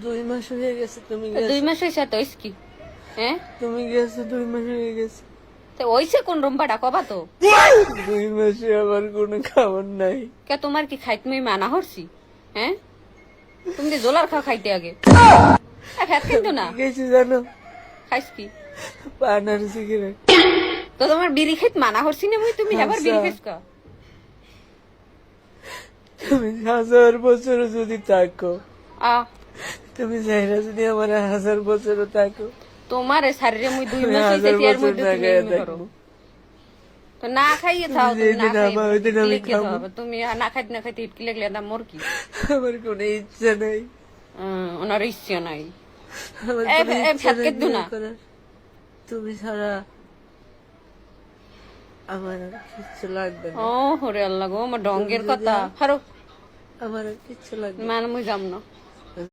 2 মাস হয়ে গেছে তুমি 2 মাস হয়েছে তো কি? হ্যাঁ তুমি গেছো 2 মাস হয়ে গেছে। তো ওইসে কোন রুম্বাটা কবা তো? 2 মাসে আবার কোনো খাবার নাই। কে তোমার কি খাই তুমি মানা হরছি? হ্যাঁ তুমি যে জোলার খাও খাইতে আগে ফ্যাট কিন্তু না গেছি জানো, খাইস কি? পান আর সিগারেট। তো তোমার বিড়ি খাইত মানা হরছি না মুই, তুমি আবার বিড়ি খাইস কা? তুমি 1000 বছর যদি থাকো, আ তুমি চাইরা যদি আমার 1000 বছরও থাকো, তোমার শরীরে মুই 2 আমি মাস হইছে 1000 এর বছর মধ্যে না তুমি খাইয়া এমনি করো। থাকবো। তো না খাইয়ে থাও, তুমি না যেদিন খাইয়ে আমার ওইদিন আমি লিখে খাবো। থাও। তুমি না খাইতে না খাইতে ইটকি লাগলে না মোর কি? আমার কোনো ইচ্ছা নাই। ওনার ইচ্ছা নাই। আমার এই কোনো ইচ্ছা ফ্যাট নাই কেদু না বিয়ে করার। তুমি ছাড়া আমার আর কিচ্ছু লাগবে না। ও হরে আল্লাহ গো, আমার ডঙ্গের তুমি যদি কথা হারো আমার আর কিচ্ছু লাগবে না। মানে মুই যাম না।